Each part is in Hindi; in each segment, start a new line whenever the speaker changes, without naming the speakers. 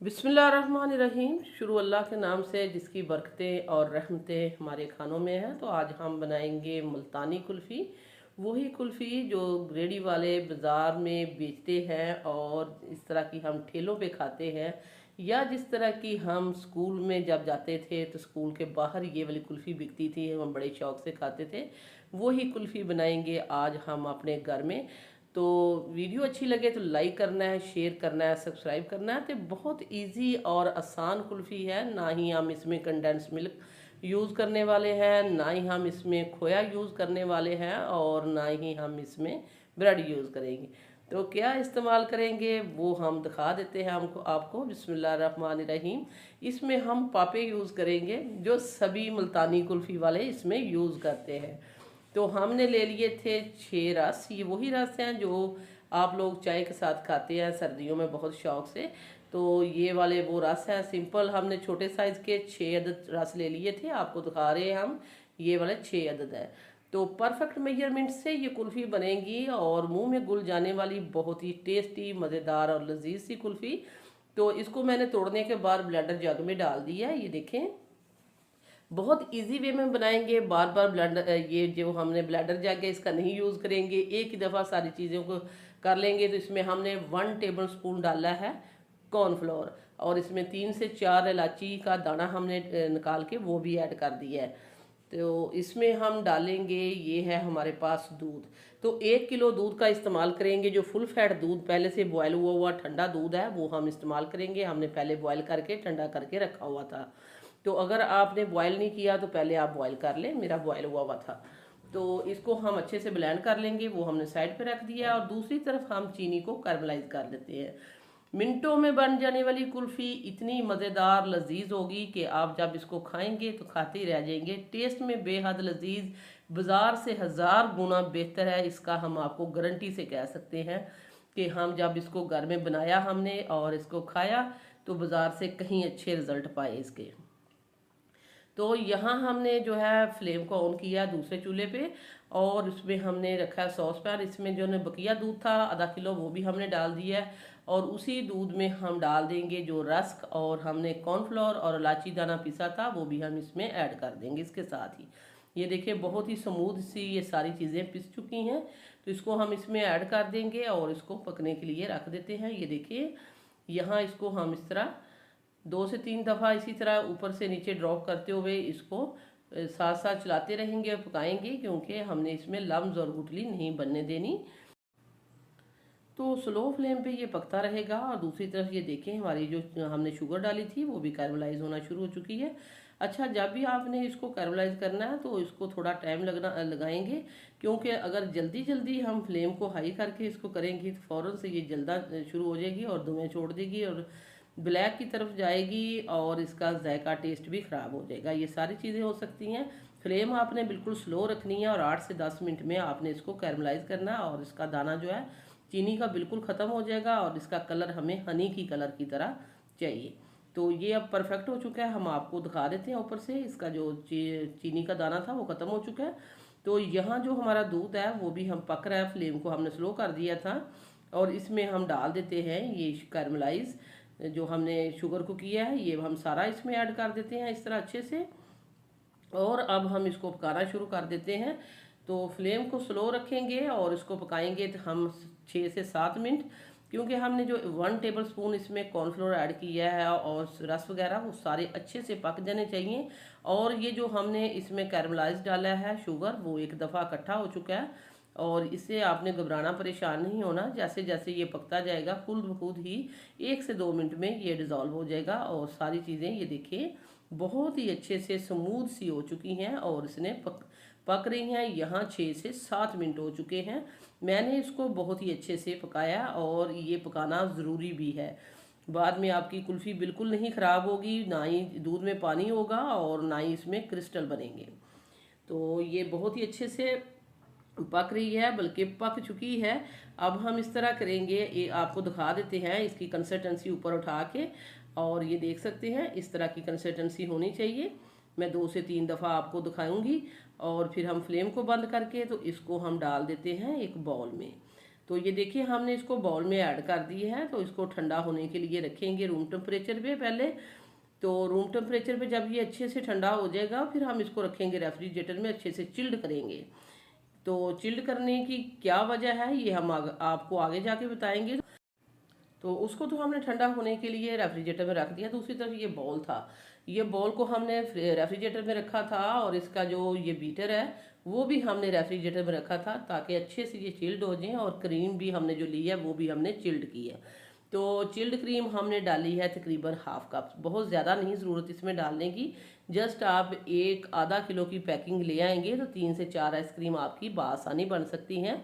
बिस्मिल्लाहिर्रहमानिर्रहीम। शुरू अल्लाह के नाम से जिसकी बरकतें और रहमतें हमारे खानों में हैं। तो आज हम बनाएंगे मुल्तानी कुल्फ़ी। वही कुल्फ़ी जो रेडी वाले बाज़ार में बेचते हैं और इस तरह की हम ठेलों पे खाते हैं, या जिस तरह की हम स्कूल में जब जाते थे तो स्कूल के बाहर ये वाली कुल्फ़ी बिकती थी, हम बड़े शौक़ से खाते थे। वही कुल्फ़ी बनाएंगे आज हम अपने घर में। तो वीडियो अच्छी लगे तो लाइक करना है, शेयर करना है, सब्सक्राइब करना है। तो बहुत इजी और आसान कुल्फ़ी है। ना ही हम इसमें कंडेंस मिल्क यूज़ करने वाले हैं, ना ही हम इसमें खोया यूज़ करने वाले हैं, और ना ही हम इसमें ब्रेड यूज़ करेंगे। तो क्या इस्तेमाल करेंगे वो हम दिखा देते हैं हमको आपको। बिस्मिल्लाहिर्रहमानिर्रहीम। इसमें हम पापे यूज़ करेंगे जो सभी मुल्तानी कुल्फ़ी वाले इसमें यूज़ करते हैं। तो हमने ले लिए थे 6 रस। ये वही रस हैं जो आप लोग चाय के साथ खाते हैं सर्दियों में बहुत शौक से। तो ये वाले वो रस हैं सिंपल। हमने छोटे साइज़ के 6 अदद रस ले लिए थे, आपको दिखा रहे हैं हम। ये वाले 6 अदद है। तो परफेक्ट मेजरमेंट से ये कुल्फ़ी बनेगी और मुंह में घुल जाने वाली बहुत ही टेस्टी, मज़ेदार और लजीज सी कुल्फ़ी। तो इसको मैंने तोड़ने के बाद ब्लेंडर जग में डाल दिया है। ये देखें, बहुत इजी वे में बनाएंगे। बार बार ब्लेंडर, ये जो हमने ब्लेंडर जग है इसका नहीं यूज़ करेंगे, एक ही दफ़ा सारी चीज़ों को कर लेंगे। तो इसमें हमने 1 टेबल स्पून डाला है कॉर्नफ्लोर, और इसमें 3 से 4 इलायची का दाना हमने निकाल के वो भी ऐड कर दिया है। तो इसमें हम डालेंगे, ये है हमारे पास दूध। तो 1 किलो दूध का इस्तेमाल करेंगे। जो फुल फैट दूध पहले से बॉयल हुआ हुआ ठंडा दूध है वो हम इस्तेमाल करेंगे। हमने पहले बॉयल करके ठंडा करके रखा हुआ था। तो अगर आपने बॉयल नहीं किया तो पहले आप बॉयल कर लें, मेरा बॉयल हुआ हुआ था। तो इसको हम अच्छे से ब्लेंड कर लेंगे, वो हमने साइड पे रख दिया। और दूसरी तरफ हम चीनी को कैरमलाइज कर लेते हैं। मिनटों में बन जाने वाली कुल्फ़ी इतनी मज़ेदार लजीज होगी कि आप जब इसको खाएंगे तो खाते ही रह जाएंगे। टेस्ट में बेहद लजीज, बाज़ार से 1000 गुना बेहतर है, इसका हम आपको गारंटी से कह सकते हैं कि हम जब इसको घर में बनाया हमने और इसको खाया तो बाज़ार से कहीं अच्छे रिज़ल्ट पाए इसके। तो यहाँ हमने जो है फ्लेम को ऑन किया दूसरे चूल्हे पे, और उसमें हमने रखा है सॉस पैन। इसमें जो ने बकिया दूध था आधा किलो वो भी हमने डाल दिया है, और उसी दूध में हम डाल देंगे जो रस्क और हमने कॉर्नफ्लोर और इलायची दाना पिसा था वो भी हम इसमें ऐड कर देंगे इसके साथ ही। ये देखिए बहुत ही स्मूथ सी ये सारी चीज़ें पिस चुकी हैं। तो इसको हम इसमें ऐड कर देंगे और इसको पकने के लिए रख देते हैं। ये देखिए यहाँ इसको हम इस तरह 2 से 3 दफ़ा इसी तरह ऊपर से नीचे ड्रॉप करते हुए इसको साथ साथ चलाते रहेंगे और पकाएंगे, क्योंकि हमने इसमें लम्स और गुठली नहीं बनने देनी। तो स्लो फ्लेम पे ये पकता रहेगा। और दूसरी तरफ ये देखें हमारी जो हमने शुगर डाली थी वो भी कैरमलाइज होना शुरू हो चुकी है। अच्छा, जब भी आपने इसको कैरमलाइज करना है तो इसको थोड़ा टाइम लगाएंगे, क्योंकि अगर जल्दी जल्दी हम फ्लेम को हाई करके इसको करेंगे तो फ़ौरन से ये जलना शुरू हो जाएगी और धुएं छोड़ देगी और ब्लैक की तरफ जाएगी, और इसका जायका टेस्ट भी ख़राब हो जाएगा। ये सारी चीज़ें हो सकती हैं। फ्लेम आपने बिल्कुल स्लो रखनी है और 8 से 10 मिनट में आपने इसको कैरमलाइज करना है, और इसका दाना जो है चीनी का बिल्कुल ख़त्म हो जाएगा और इसका कलर हमें हनी की कलर की तरह चाहिए। तो ये अब परफेक्ट हो चुका है। हम आपको दिखा देते हैं ऊपर से, इसका जो चीनी का दाना था वो ख़त्म हो चुका है। तो यहाँ जो हमारा दूध है वो भी हम पक रहा है, फ्लेम को हमने स्लो कर दिया था, और इसमें हम डाल देते हैं ये कैरमलाइज जो हमने शुगर को किया है, ये हम सारा इसमें ऐड कर देते हैं इस तरह अच्छे से। और अब हम इसको पकाना शुरू कर देते हैं। तो फ्लेम को स्लो रखेंगे और इसको पकाएंगे तो हम 6 से 7 मिनट, क्योंकि हमने जो 1 टेबल स्पून इसमें कॉर्नफ्लोर ऐड किया है और रस वगैरह वो सारे अच्छे से पक जाने चाहिए। और ये जो हमने इसमें कैरमलाइज डाला है शुगर वो एक दफ़ा इकट्ठा हो चुका है, और इससे आपने घबराना, परेशान नहीं होना। जैसे जैसे ये पकता जाएगा खुद ब खुद ही 1 से 2 मिनट में ये डिज़ोल्व हो जाएगा, और सारी चीज़ें ये देखिए बहुत ही अच्छे से स्मूथ सी हो चुकी हैं और इसने पक रही हैं। यहाँ 6 से 7 मिनट हो चुके हैं। मैंने इसको बहुत ही अच्छे से पकाया, और ये पकाना ज़रूरी भी है। बाद में आपकी कुल्फ़ी बिल्कुल नहीं ख़राब होगी, ना ही दूध में पानी होगा और ना ही इसमें क्रिस्टल बनेंगे। तो ये बहुत ही अच्छे से पक रही है, बल्कि पक चुकी है। अब हम इस तरह करेंगे, ये आपको दिखा देते हैं इसकी कंसिस्टेंसी ऊपर उठा के, और ये देख सकते हैं इस तरह की कंसिस्टेंसी होनी चाहिए। मैं 2 से 3 दफ़ा आपको दिखाऊंगी, और फिर हम फ्लेम को बंद करके तो इसको हम डाल देते हैं एक बाउल में। तो ये देखिए हमने इसको बाउल में ऐड कर दी है, तो इसको ठंडा होने के लिए रखेंगे रूम टेम्परेचर पे पहले। तो रूम टेम्परेचर पे जब ये अच्छे से ठंडा हो जाएगा फिर हम इसको रखेंगे रेफ्रिजरेटर में, अच्छे से चिल्ड करेंगे। तो चिल्ड करने की क्या वजह है ये हम आपको आगे जाके बताएंगे। तो उसको तो हमने ठंडा होने के लिए रेफ्रिजरेटर में रख दिया। दूसरी तरफ ये बॉल था, ये बॉल को हमने रेफ्रिजरेटर में रखा था, और इसका जो ये बीटर है वो भी हमने रेफ्रिजरेटर में रखा था ताकि अच्छे से ये चिल्ड हो जाए। और क्रीम भी हमने जो ली है वो भी हमने चिल्ड की है। तो चिल्ड क्रीम हमने डाली है तकरीबन हाफ कप, बहुत ज़्यादा नहीं ज़रूरत इसमें डालने की। जस्ट आप एक आधा किलो की पैकिंग ले आएंगे तो 3 से 4 आइसक्रीम आपकी बासानी बन सकती हैं।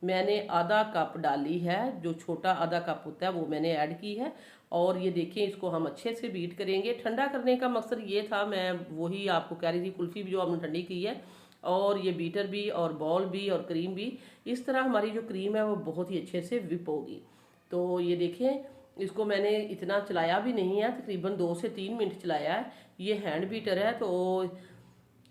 मैंने आधा कप डाली है, जो छोटा आधा कप होता है वो मैंने ऐड की है। और ये देखिए इसको हम अच्छे से बीट करेंगे। ठंडा करने का मकसद ये था, मैं वही आपको कह रही थी, कुल्फ़ी भी जो हमने ठंडी की है और ये बीटर भी और बॉल भी और क्रीम भी, इस तरह हमारी जो क्रीम है वो बहुत ही अच्छे से विप होगी। तो ये देखिए इसको मैंने इतना चलाया भी नहीं है, तकरीबन 2 से 3 मिनट चलाया है। ये हैंड बीटर है, तो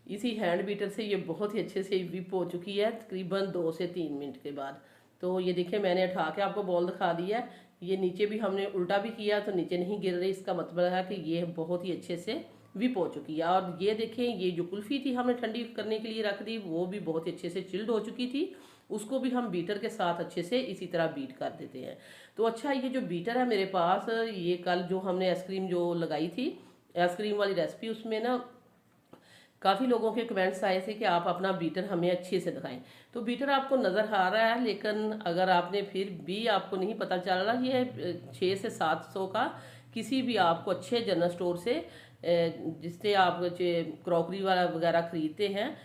इसी हैंड बीटर से ये बहुत ही अच्छे से विप हो चुकी है तकरीबन 2 से 3 मिनट के बाद। तो ये देखिए मैंने उठा के आपको बॉल दिखा दिया है। ये नीचे भी हमने उल्टा भी किया तो नीचे नहीं गिर रही, इसका मतलब है कि ये बहुत ही अच्छे से विप हो चुकी है। और ये देखें ये जो कुल्फ़ी थी हमने ठंडी करने के लिए रख दी, वो भी बहुत ही अच्छे से चिल्ड हो चुकी थी। उसको भी हम बीटर के साथ अच्छे से इसी तरह बीट कर देते हैं। तो अच्छा, ये जो बीटर है मेरे पास, ये कल जो हमने आइसक्रीम जो लगाई थी, आइसक्रीम वाली रेसिपी, उसमें ना काफ़ी लोगों के कमेंट्स आए थे कि आप अपना बीटर हमें अच्छे से दिखाएं। तो बीटर आपको नज़र आ रहा है, लेकिन अगर आपने फिर भी आपको नहीं पता चल रहा, ये 6 से 700 का किसी भी आपको अच्छे जनरल स्टोर से, जिससे आप क्रॉकरी वाला वगैरह ख़रीदते हैं,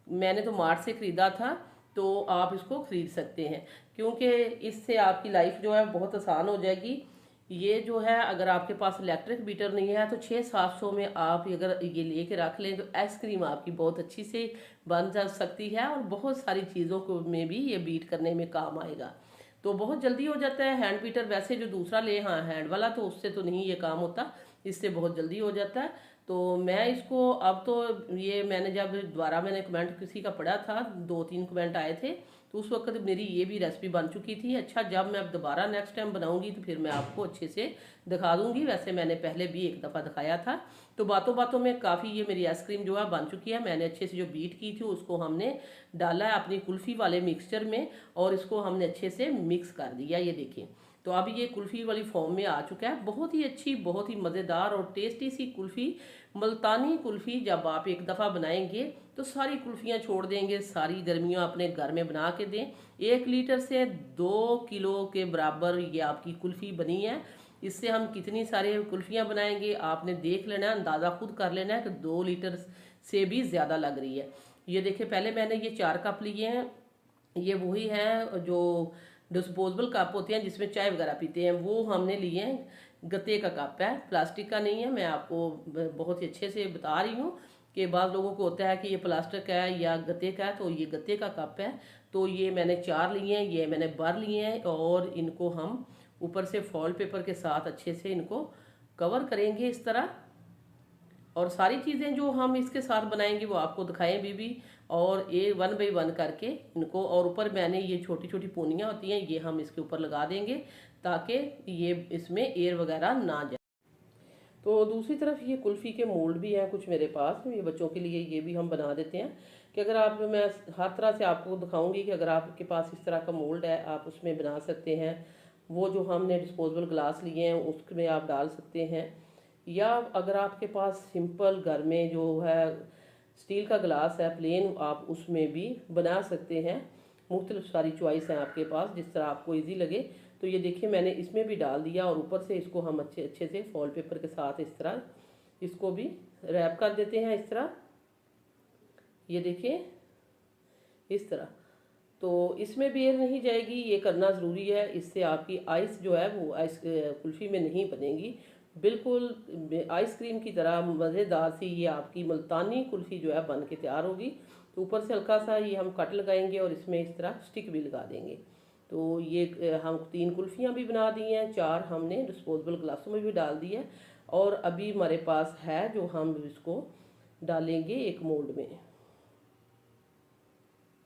मैंने तो मार्ट से ख़रीदा था, तो आप इसको ख़रीद सकते हैं, क्योंकि इससे आपकी लाइफ जो है बहुत आसान हो जाएगी। ये जो है अगर आपके पास इलेक्ट्रिक बीटर नहीं है तो 600-700 में आप अगर ये लेके रख लें तो आइसक्रीम आपकी बहुत अच्छी से बन जा सकती है, और बहुत सारी चीज़ों को में भी ये बीट करने में काम आएगा। तो बहुत जल्दी हो जाता है। हैंड बीटर वैसे जो दूसरा ले, हाँ हैंड वाला, तो उससे तो नहीं ये काम होता, इससे बहुत जल्दी हो जाता है। तो मैं इसको अब तो, ये मैंने जब दोबारा मैंने कमेंट किसी का पढ़ा था, 2-3 कमेंट आए थे, तो उस वक्त मेरी ये भी रेसिपी बन चुकी थी। अच्छा, जब मैं अब दोबारा नेक्स्ट टाइम बनाऊंगी तो फिर मैं आपको अच्छे से दिखा दूंगी। वैसे मैंने पहले भी एक दफ़ा दिखाया था। तो बातों बातों में काफ़ी ये मेरी आइसक्रीम जो है बन चुकी है। मैंने अच्छे से जो बीट की थी उसको हमने डाला है अपनी कुल्फ़ी वाले मिक्सचर में, और इसको हमने अच्छे से मिक्स कर दिया। ये देखिए, तो अब ये कुल्फ़ी वाली फॉर्म में आ चुका है। बहुत ही अच्छी, बहुत ही मज़ेदार और टेस्टी सी कुल्फ़ी, मुल्तानी कुल्फ़ी जब आप एक दफ़ा बनाएंगे तो सारी कुल्फ़ियाँ छोड़ देंगे। सारी गर्मियाँ अपने घर में बना के दें। 1 लीटर से 2 किलो के बराबर ये आपकी कुल्फ़ी बनी है। इससे हम कितनी सारी कुल्फ़ियाँ बनाएंगे आपने देख लेना है, अंदाज़ा खुद कर लेना है कि 2 लीटर से भी ज़्यादा लग रही है। ये देखिए, पहले मैंने ये 4 कप लिए हैं। ये वही हैं जो डिस्पोजेबल कप होते हैं जिसमें चाय वगैरह पीते हैं, वो हमने लिए हैं। गत्ते का कप है, प्लास्टिक का नहीं है। मैं आपको बहुत ही अच्छे से बता रही हूँ कि बाद लोगों को होता है कि ये प्लास्टिक है या गत्ते का है, तो ये गत्ते का कप है। तो ये मैंने 4 लिए हैं, ये मैंने भर लिए हैं, और इनको हम ऊपर से फॉइल पेपर के साथ अच्छे से इनको कवर करेंगे इस तरह। और सारी चीज़ें जो हम इसके साथ बनाएंगे वो आपको दिखाएं भी, और ये 1 बाय 1 करके इनको, और ऊपर मैंने ये छोटी छोटी पूनियाँ होती हैं ये हम इसके ऊपर लगा देंगे ताकि ये इसमें एयर वगैरह ना जाए। तो दूसरी तरफ ये कुल्फ़ी के मोल्ड भी हैं कुछ मेरे पास, ये बच्चों के लिए ये भी हम बना देते हैं। कि अगर आप, मैं हर तरह से आपको दिखाऊंगी कि अगर आपके पास इस तरह का मोल्ड है आप उसमें बना सकते हैं। वो जो हमने डिस्पोजेबल ग्लास लिए हैं उसमें आप डाल सकते हैं, या अगर आपके पास सिंपल घर में जो है स्टील का ग्लास है प्लेन, आप उसमें भी बना सकते हैं। मुख्तलिफ सारी चॉइस हैं आपके पास, जिस तरह आपको इजी लगे। तो ये देखिए मैंने इसमें भी डाल दिया, और ऊपर से इसको हम अच्छे अच्छे से फॉइल पेपर के साथ इस तरह इसको भी रैप कर देते हैं इस तरह। ये देखिए इस तरह। तो इसमें भी एयर नहीं जाएगी, ये करना ज़रूरी है। इससे आपकी आइस जो है वो आइस कुल्फ़ी में नहीं बनेगी, बिल्कुल आइसक्रीम की तरह मज़ेदार सी ये आपकी मुल्तानी कुल्फ़ी जो है बन के तैयार होगी। तो ऊपर से हल्का सा ये हम कट लगाएंगे और इसमें इस तरह स्टिक भी लगा देंगे। तो ये हम 3 कुल्फ़ियाँ भी बना दी हैं, 4 हमने डिस्पोजेबल ग्लासों में भी डाल दी है, और अभी हमारे पास है जो हम इसको डालेंगे एक मोल्ड में।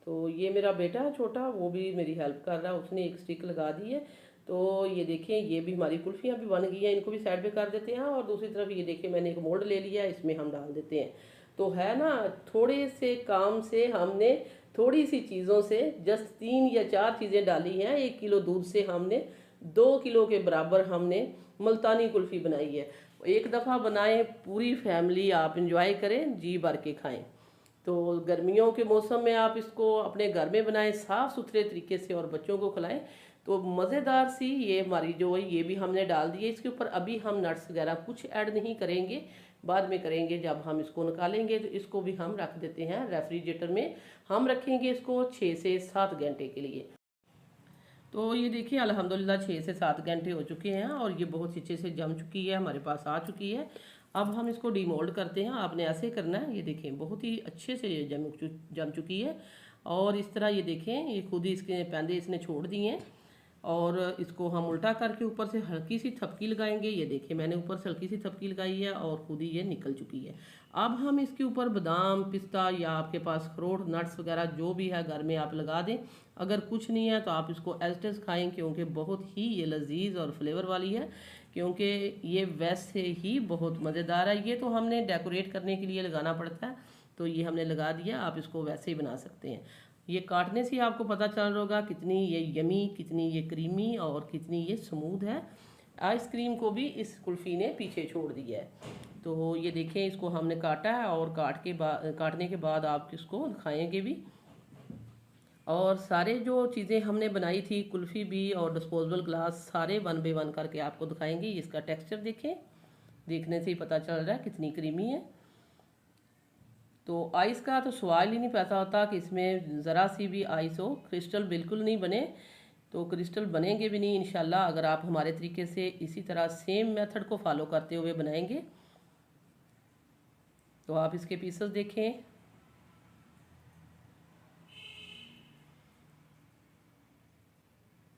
तो ये मेरा बेटा है छोटा, वो भी मेरी हेल्प कर रहा है, उसने एक स्टिक लगा दी है। तो ये देखें, ये भी हमारी कुल्फियाँ भी बन गई हैं, इनको भी साइड पे कर देते हैं। और दूसरी तरफ ये देखिए, मैंने एक मोल्ड ले लिया है, इसमें हम डाल देते हैं। तो है ना, थोड़े से काम से हमने थोड़ी सी चीज़ों से जस्ट 3 या 4 चीज़ें डाली हैं। 1 किलो दूध से हमने 2 किलो के बराबर हमने मुल्तानी कुल्फ़ी बनाई है। एक दफ़ा बनाएं, पूरी फैमिली आप इंजॉय करें, जी भर के खाएं। तो गर्मियों के मौसम में आप इसको अपने घर में बनाएं साफ़ सुथरे तरीके से और बच्चों को खिलाएं। तो मज़ेदार सी ये हमारी जो है, ये भी हमने डाल दी है। इसके ऊपर अभी हम नट्स वगैरह कुछ ऐड नहीं करेंगे, बाद में करेंगे जब हम इसको निकालेंगे। तो इसको भी हम रख देते हैं रेफ्रिजरेटर में। हम रखेंगे इसको 6 से 7 घंटे के लिए। तो ये देखिए, अल्हम्दुलिल्लाह 6 से 7 घंटे हो चुके हैं और ये बहुत अच्छे से जम चुकी है, हमारे पास आ चुकी है। अब हम इसको डीमोल्ड करते हैं। आपने ऐसे करना है, ये देखें बहुत ही अच्छे से ये जम चुकी है। और इस तरह ये देखें, ये खुद ही इसके पैंदे इसने छोड़ दिए हैं। और इसको हम उल्टा करके ऊपर से हल्की सी थपकी लगाएंगे। ये देखिए, मैंने ऊपर से हल्की सी थपकी लगाई है और खुद ही ये निकल चुकी है। अब हम इसके ऊपर बादाम, पिस्ता या आपके पास अखरोट, नट्स वगैरह जो भी है घर में आप लगा दें। अगर कुछ नहीं है तो आप इसको एज इट इज़ खाएं, क्योंकि बहुत ही ये लजीज और फ्लेवर वाली है। क्योंकि ये वैसे ही बहुत मज़ेदार है। ये तो हमने डेकोरेट करने के लिए लगाना पड़ता है, तो ये हमने लगा दिया। आप इसको वैसे ही बना सकते हैं। ये काटने से आपको पता चल रहा होगा कितनी ये यमी, कितनी ये क्रीमी और कितनी ये स्मूथ है। आइसक्रीम को भी इस कुल्फ़ी ने पीछे छोड़ दिया है। तो ये देखें, इसको हमने काटा है और काटने के बाद आप इसको खाएंगे भी। और सारे जो चीज़ें हमने बनाई थी, कुल्फ़ी भी और डिस्पोजेबल ग्लास, सारे 1 बाय 1 करके आपको दिखाएंगे। इसका टेक्सचर देखें, देखने से ही पता चल रहा है कितनी क्रीमी है। तो आइस का तो सवाल ही नहीं पैदा होता कि इसमें ज़रा सी भी आइस हो। क्रिस्टल बिल्कुल नहीं बने, तो क्रिस्टल बनेंगे भी नहीं इंशाल्लाह, अगर आप हमारे तरीके से इसी तरह सेम मेथड को फॉलो करते हुए बनाएंगे। तो आप इसके पीसेस देखें।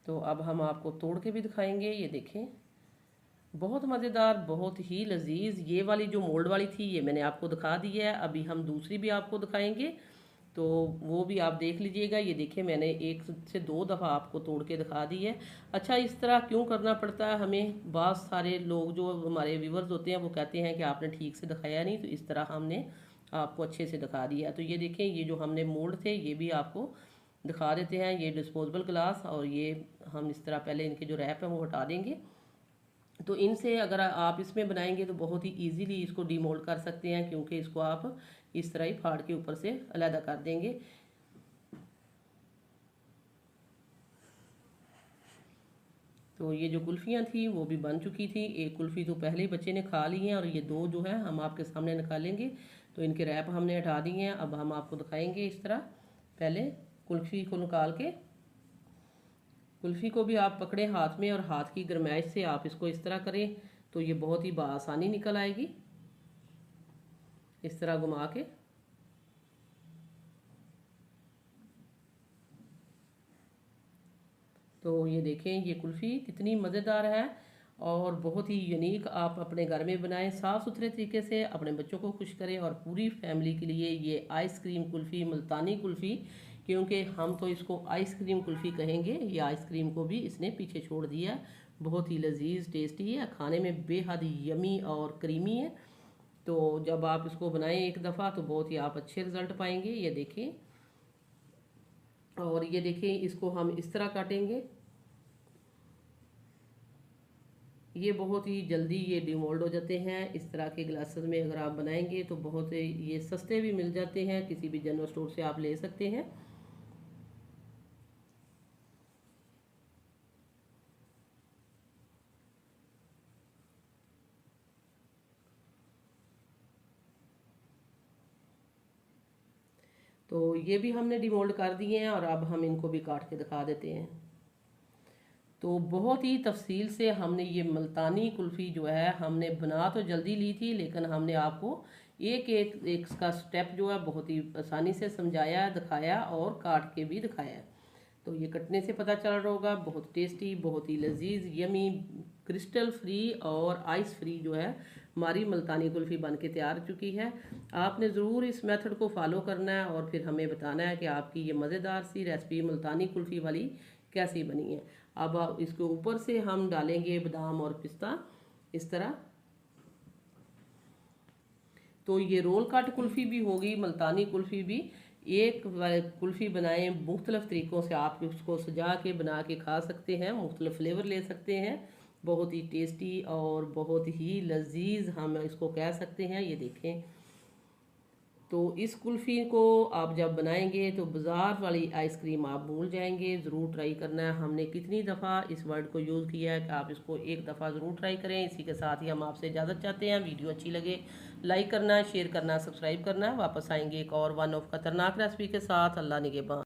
तो अब हम आपको तोड़ के भी दिखाएंगे। ये देखें, बहुत मज़ेदार, बहुत ही लजीज। ये वाली जो मोल्ड वाली थी, ये मैंने आपको दिखा दी है। अभी हम दूसरी भी आपको दिखाएंगे, तो वो भी आप देख लीजिएगा। ये देखिए, मैंने 1 से 2 दफ़ा आपको तोड़ के दिखा दी है। अच्छा, इस तरह क्यों करना पड़ता है हमें? बहुत सारे लोग जो हमारे व्यूवर्स होते हैं वो कहते हैं कि आपने ठीक से दिखाया नहीं, तो इस तरह हमने आपको अच्छे से दिखा दिया। तो ये देखें, ये जो हमने मोल्ड थे ये भी आपको दिखा देते हैं। ये डिस्पोजेबल ग्लास, और ये हम इस तरह पहले इनके जो रैप है वो हटा देंगे। तो इनसे अगर आप इसमें बनाएंगे तो बहुत ही इजीली इसको डीमोल्ड कर सकते हैं, क्योंकि इसको आप इस तरह ही फाड़ के ऊपर से अलहदा कर देंगे। तो ये जो कुल्फ़ियाँ थी वो भी बन चुकी थी। एक कुल्फ़ी तो पहले ही बच्चे ने खा ली है, और ये 2 जो है हम आपके सामने निकालेंगे। तो इनके रैप हमने हटा दिए हैं। अब हम आपको दिखाएंगे इस तरह। पहले कुल्फ़ी को निकाल के, कुल्फ़ी को भी आप पकड़े हाथ में और हाथ की गरमाइश से आप इसको इस तरह करें, तो ये बहुत ही बआसानी निकल आएगी। इस तरह घुमा के। तो ये देखें, ये कुल्फ़ी कितनी मज़ेदार है और बहुत ही यूनिक। आप अपने घर में बनाएं साफ़ सुथरे तरीके से, अपने बच्चों को खुश करें और पूरी फैमिली के लिए ये आइसक्रीम कुल्फ़ी, मुल्तानी कुल्फ़ी, क्योंकि हम तो इसको आइसक्रीम कुल्फ़ी कहेंगे। ये आइसक्रीम को भी इसने पीछे छोड़ दिया। बहुत ही लजीज, टेस्टी है, खाने में बेहद यमी और क्रीमी है। तो जब आप इसको बनाएं एक दफ़ा तो बहुत ही आप अच्छे रिज़ल्ट पाएंगे। ये देखें, और ये देखें, इसको हम इस तरह काटेंगे। ये बहुत ही जल्दी ये डिमोल्ड हो जाते हैं। इस तरह के ग्लासेस में अगर आप बनाएंगे तो बहुत ये सस्ते भी मिल जाते हैं, किसी भी जनरल स्टोर से आप ले सकते हैं। तो ये भी हमने डिमोल्ड कर दिए हैं और अब हम इनको भी काट के दिखा देते हैं। तो बहुत ही तफसील से हमने ये मुल्तानी कुल्फ़ी जो है हमने बना तो जल्दी ली थी, लेकिन हमने आपको एक एक एक का स्टेप जो है बहुत ही आसानी से समझाया, दिखाया और काट के भी दिखाया। तो ये कटने से पता चल रहा होगा, बहुत टेस्टी, बहुत ही लजीज, यमी, क्रिस्टल फ्री और आइस फ्री जो है हमारी मुल्तानी कुल्फ़ी बन के तैयार चुकी है। आपने ज़रूर इस मेथड को फॉलो करना है और फिर हमें बताना है कि आपकी ये मज़ेदार सी रेसिपी मुल्तानी कुल्फ़ी वाली कैसी बनी है। अब इसके ऊपर से हम डालेंगे बादाम और पिस्ता इस तरह। तो ये रोल कट कुल्फ़ी भी होगी, मुल्तानी कुल्फ़ी भी। एक कुल्फ़ी बनाएं, मुख्तलिफ़ तरीक़ों से आप उसको सजा के बना के खा सकते हैं, मुख्तलिफ़ फ्लेवर ले सकते हैं। बहुत ही टेस्टी और बहुत ही लजीज हम इसको कह सकते हैं। ये देखें, तो इस कुल्फ़ी को आप जब बनाएंगे तो बाज़ार वाली आइसक्रीम आप भूल जाएंगे। ज़रूर ट्राई करना है। हमने कितनी दफ़ा इस वर्ड को यूज़ किया है कि आप इसको एक दफ़ा ज़रूर ट्राई करें। इसी के साथ ही हम आपसे इजाज़त चाहते हैं। वीडियो अच्छी लगे लाइक करना, शेयर करना, सब्सक्राइब करना। वापस आएंगे एक और वन ऑफ खतरनाक रेसिपी के साथ। अल्लाह निगहबान।